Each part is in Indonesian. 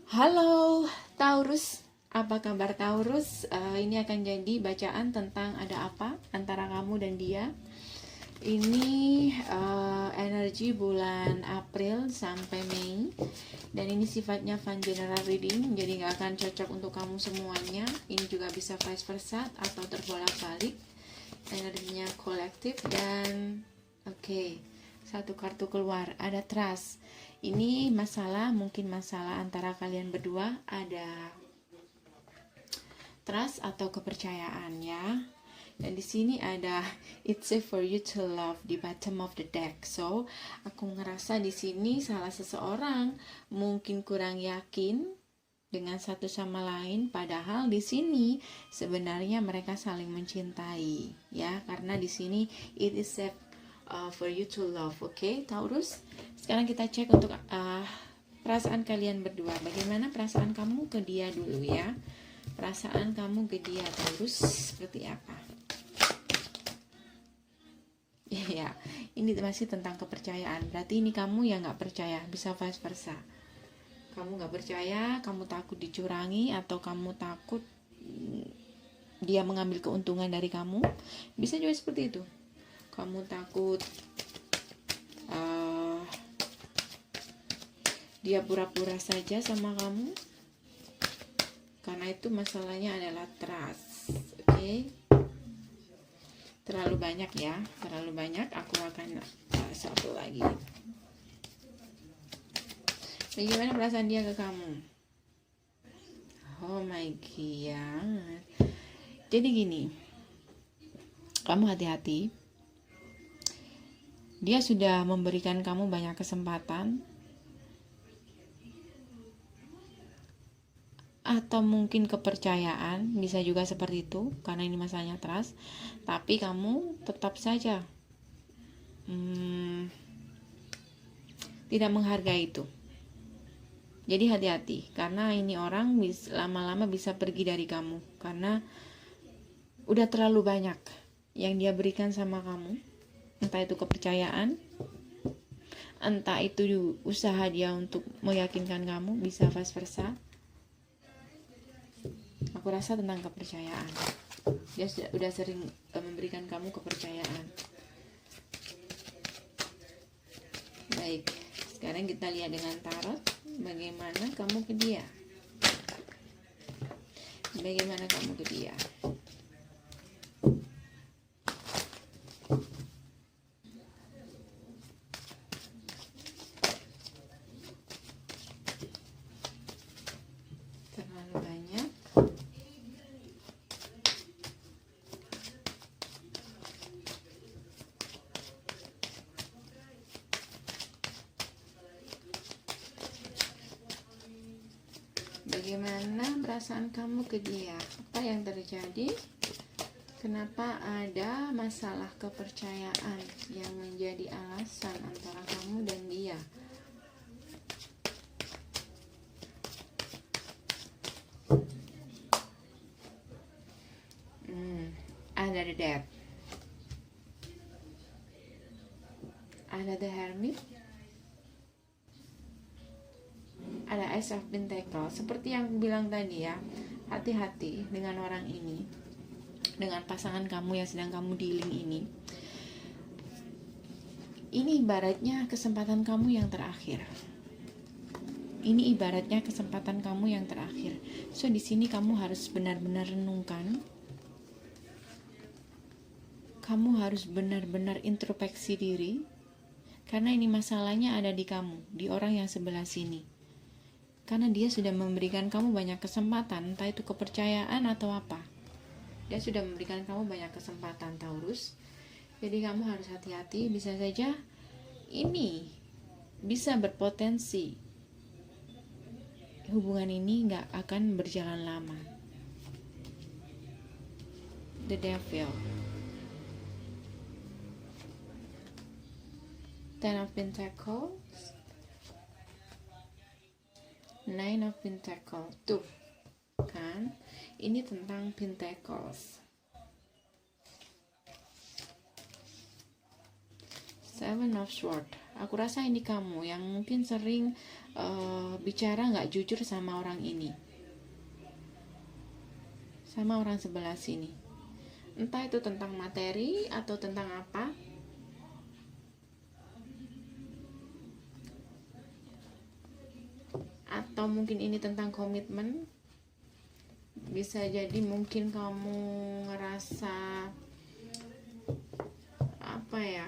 Halo Taurus, apa kabar Taurus? Ini akan jadi bacaan tentang ada apa antara kamu dan dia. Ini energi bulan April sampai Mei. Dan ini sifatnya fun general reading, jadi nggak akan cocok untuk kamu semuanya. Ini juga bisa vice versa atau terbolak-balik. Energinya kolektif dan oke. Satu kartu keluar, ada trust. Ini mungkin masalah antara kalian berdua, ada trust atau kepercayaan ya. Dan di sini ada it's safe for you to love di bottom of the deck. So, aku ngerasa di sini salah seseorang mungkin kurang yakin dengan satu sama lain, padahal di sini sebenarnya mereka saling mencintai ya, karena di sini it is safe for you to love. Oke, Taurus. Sekarang kita cek untuk perasaan kalian berdua. Bagaimana perasaan kamu ke dia dulu ya. Perasaan kamu ke dia, Taurus, seperti apa? Ya, ini masih tentang kepercayaan. Berarti ini kamu yang gak percaya, bisa vice versa. Kamu gak percaya, kamu takut dicurangi, atau kamu takut dia mengambil keuntungan dari kamu. Bisa juga seperti itu. Kamu takut dia pura-pura saja sama kamu, karena itu masalahnya adalah trust. Oke. Terlalu banyak ya, terlalu banyak. Aku akan satu lagi. Bagaimana perasaan dia ke kamu? Oh my god. Jadi gini, kamu hati-hati. Dia sudah memberikan kamu banyak kesempatan, atau mungkin kepercayaan, bisa juga seperti itu, karena ini masalahnya trust. Tapi kamu tetap saja tidak menghargai itu. Jadi hati-hati, karena ini orang lama-lama bisa pergi dari kamu, karena udah terlalu banyak yang dia berikan sama kamu. Entah itu kepercayaan, entah itu usaha dia untuk meyakinkan kamu, bisa vice versa. Aku rasa tentang kepercayaan. Dia udah sering memberikan kamu kepercayaan. Baik, sekarang kita lihat dengan tarot bagaimana kamu ke dia. Bagaimana kamu ke dia? Terlalu banyak. Bagaimana perasaan kamu ke dia? Apa yang terjadi? Kenapa ada masalah kepercayaan yang menjadi alasan antara kamu dan dia? Ada the Death, ada the Hermit, ada Ace of Pentacles. Seperti yang aku bilang tadi ya, hati-hati dengan orang ini, dengan pasangan kamu yang sedang kamu dealing ini. Ini ibaratnya kesempatan kamu yang terakhir. Ini ibaratnya kesempatan kamu yang terakhir. So di sini kamu harus benar-benar renungkan. Kamu harus benar-benar introspeksi diri, karena ini masalahnya ada di kamu, di orang yang sebelah sini. Karena dia sudah memberikan kamu banyak kesempatan, entah itu kepercayaan atau apa. Dia sudah memberikan kamu banyak kesempatan, Taurus. Jadi kamu harus hati-hati, bisa saja ini bisa berpotensi hubungan ini gak akan berjalan lama. The Devil, Ten of Pentacles, Nine of Pentacles. Tuh kan, ini tentang Pentacles. Seven of Swords, Aku rasa ini kamu yang mungkin sering bicara nggak jujur sama orang ini, sama orang sebelah sini. Entah itu tentang materi atau tentang apa. Atau mungkin ini tentang komitmen. Bisa jadi mungkin kamu ngerasa apa ya,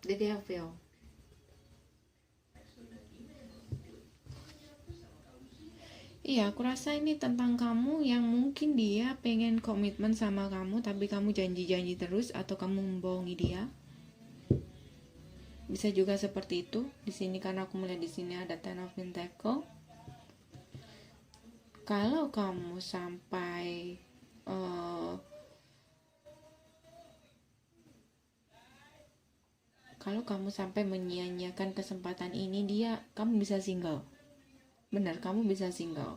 the devil. Iya, aku rasa ini tentang kamu yang mungkin dia pengen komitmen sama kamu, tapi kamu janji-janji terus atau kamu membohongi dia. Bisa juga seperti itu. Di sini karena aku melihat di sini ada Ten of Pentacles. Kalau kamu sampai menyia-nyiakan kesempatan ini, kamu bisa single. Benar, kamu bisa single.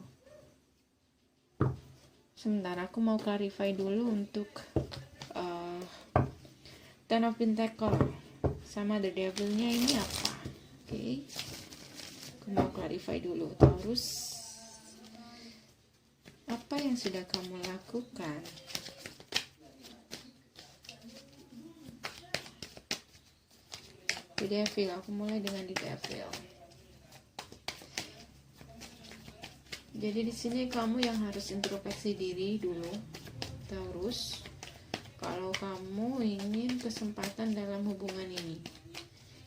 Sementara aku mau clarify dulu untuk Ten of Pentacles sama the devil-nya ini apa. Oke. Aku mau clarify dulu. Taurus, apa yang sudah kamu lakukan? The devil, aku mulai dengan the devil. Jadi di sini kamu yang harus introspeksi diri dulu, Taurus. Kalau kamu ingin kesempatan dalam hubungan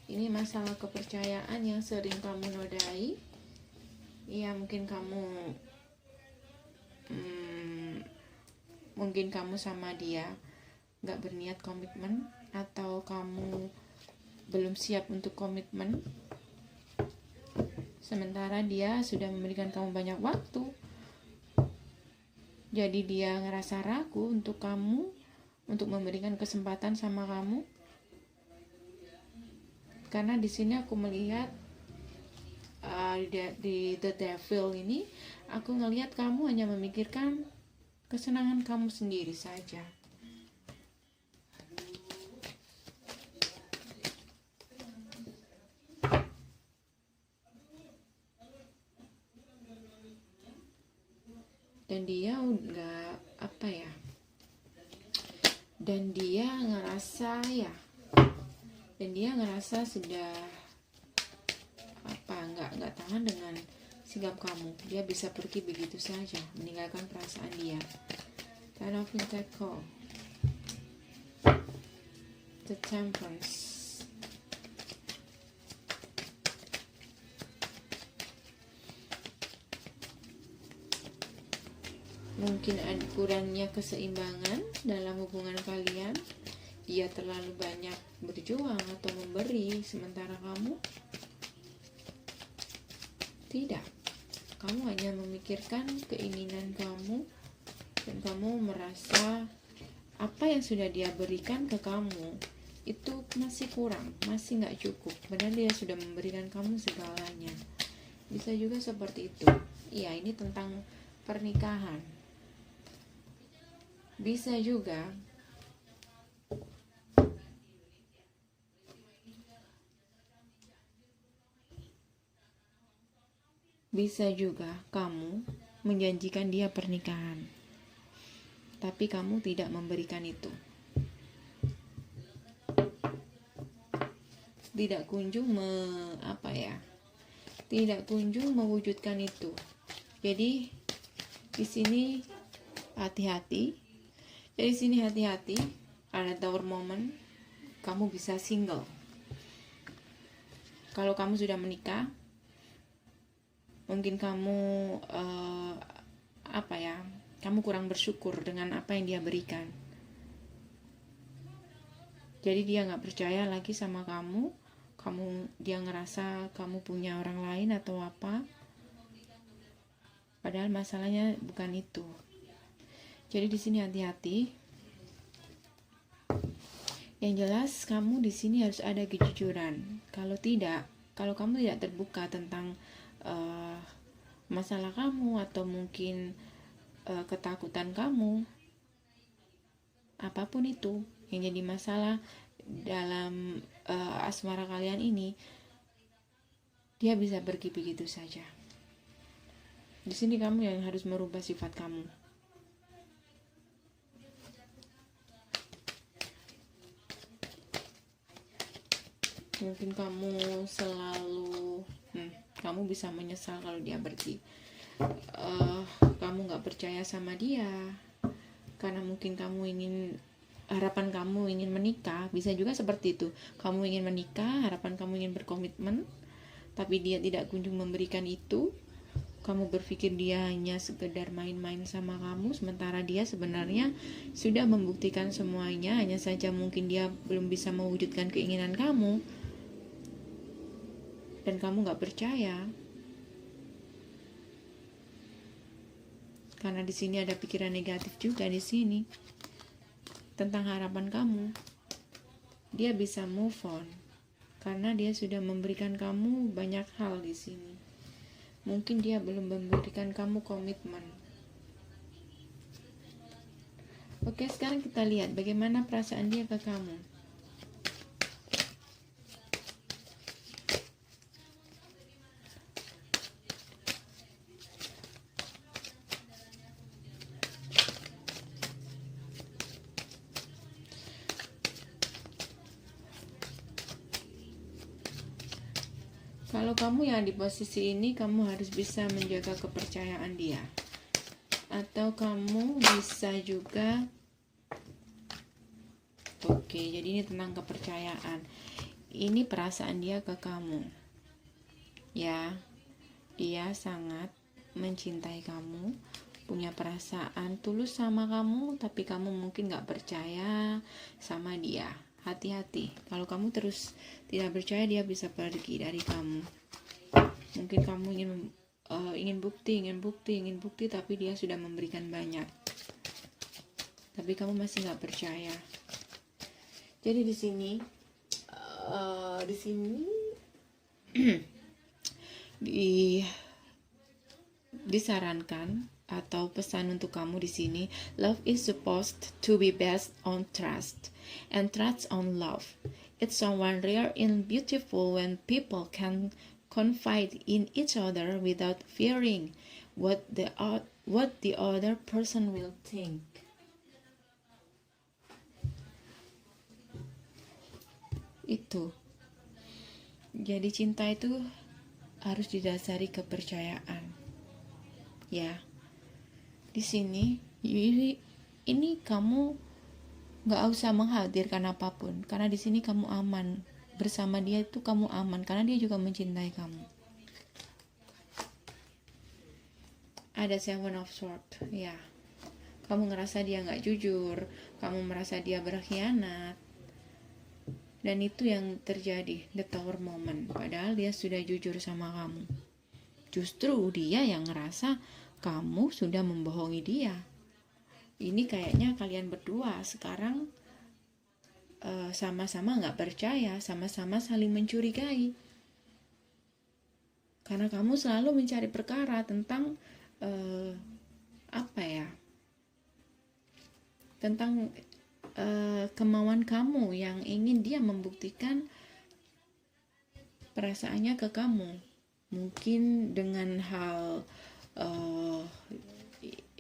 ini masalah kepercayaan yang sering kamu nodai. Ya mungkin kamu sama dia gak berniat komitmen, atau kamu belum siap untuk komitmen, sementara dia sudah memberikan kamu banyak waktu. Jadi dia ngerasa ragu untuk kamu, untuk memberikan kesempatan sama kamu. Karena di sini aku melihat di the devil ini, aku ngelihat kamu hanya memikirkan kesenangan kamu sendiri saja. Dan dia nggak dan dia ngerasa sudah nggak tahan dengan sikap kamu. Dia bisa pergi begitu saja, meninggalkan perasaan dia. Ten of Pentacles, the Temperance. Mungkin ada kurangnya keseimbangan dalam hubungan kalian. Dia terlalu banyak berjuang atau memberi, sementara kamu tidak. Kamu hanya memikirkan keinginan kamu, dan kamu merasa apa yang sudah dia berikan ke kamu itu masih kurang, masih nggak cukup, padahal dia sudah memberikan kamu segalanya. Bisa juga seperti itu. Iya, ini tentang pernikahan. Bisa juga kamu menjanjikan dia pernikahan, tapi kamu tidak memberikan itu. Tidak kunjung mewujudkan itu. Jadi di sini hati-hati. Ada tower moment, kamu bisa single. Kalau kamu sudah menikah, mungkin kamu kamu kurang bersyukur dengan apa yang dia berikan. Jadi dia nggak percaya lagi sama kamu. Dia ngerasa kamu punya orang lain atau apa. Padahal masalahnya bukan itu. Jadi di sini hati-hati. Yang jelas kamu di sini harus ada kejujuran. Kalau kamu tidak terbuka tentang masalah kamu atau mungkin ketakutan kamu, apapun itu yang jadi masalah dalam asmara kalian ini, dia bisa pergi begitu saja. Di sini kamu yang harus merubah sifat kamu. Mungkin kamu selalu kamu bisa menyesal kalau dia pergi. Kamu gak percaya sama dia karena mungkin harapan kamu ingin menikah. Bisa juga seperti itu, kamu ingin menikah, harapan kamu ingin berkomitmen, tapi dia tidak kunjung memberikan itu. Kamu berpikir dia hanya sekedar main-main sama kamu, sementara dia sebenarnya sudah membuktikan semuanya, hanya saja mungkin dia belum bisa mewujudkan keinginan kamu, dan kamu gak percaya. Karena di sini ada pikiran negatif juga di sini tentang harapan kamu. Dia bisa move on karena dia sudah memberikan kamu banyak hal di sini. Mungkin dia belum memberikan kamu komitmen. Oke, sekarang kita lihat bagaimana perasaan dia ke kamu. Kalau kamu yang di posisi ini, kamu harus bisa menjaga kepercayaan dia. Atau kamu bisa juga jadi ini tentang kepercayaan. Ini perasaan dia ke kamu. Ya, dia sangat mencintai kamu, punya perasaan tulus sama kamu, tapi kamu mungkin gak percaya sama dia. Hati-hati, kalau kamu terus tidak percaya, dia bisa pergi dari kamu. Mungkin kamu ingin bukti, tapi dia sudah memberikan banyak, tapi kamu masih nggak percaya. Jadi di sini disarankan atau pesan untuk kamu di sini, love is supposed to be based on trust, and trust on love. It's so rare and beautiful when people can confide in each other without fearing what the other person will think. Itu. Jadi cinta itu harus didasari kepercayaan. Ya. Di sini ini kamu nggak usah mengkhawatirkan apapun, karena di sini kamu aman bersama dia. Itu kamu aman karena dia juga mencintai kamu. Ada Seven of Swords, ya. Kamu ngerasa dia nggak jujur, kamu merasa dia berkhianat, dan itu yang terjadi, the Tower moment. Padahal dia sudah jujur sama kamu. Justru dia yang ngerasa kamu sudah membohongi dia. Ini kayaknya kalian berdua sekarang sama-sama gak percaya, sama-sama saling mencurigai. Karena kamu selalu mencari perkara tentang tentang kemauan kamu yang ingin dia membuktikan perasaannya ke kamu. Mungkin dengan hal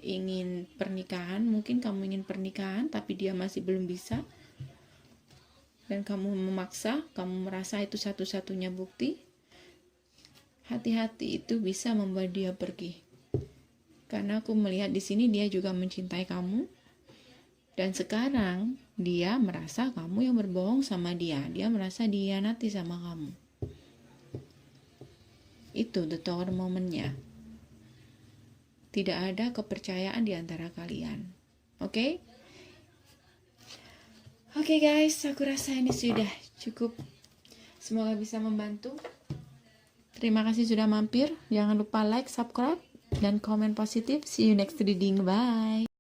ingin pernikahan, mungkin kamu ingin pernikahan tapi dia masih belum bisa, dan kamu memaksa, kamu merasa itu satu-satunya bukti. Hati-hati, itu bisa membuat dia pergi. Karena aku melihat di sini dia juga mencintai kamu, dan sekarang dia merasa kamu yang berbohong sama dia. Dia merasa dihianati sama kamu. Itu the Tower moment-nya. Tidak ada kepercayaan di antara kalian. Oke? Oke guys, aku rasa ini sudah cukup. Semoga bisa membantu. Terima kasih sudah mampir. Jangan lupa like, subscribe, dan komen positif. See you next reading. Bye.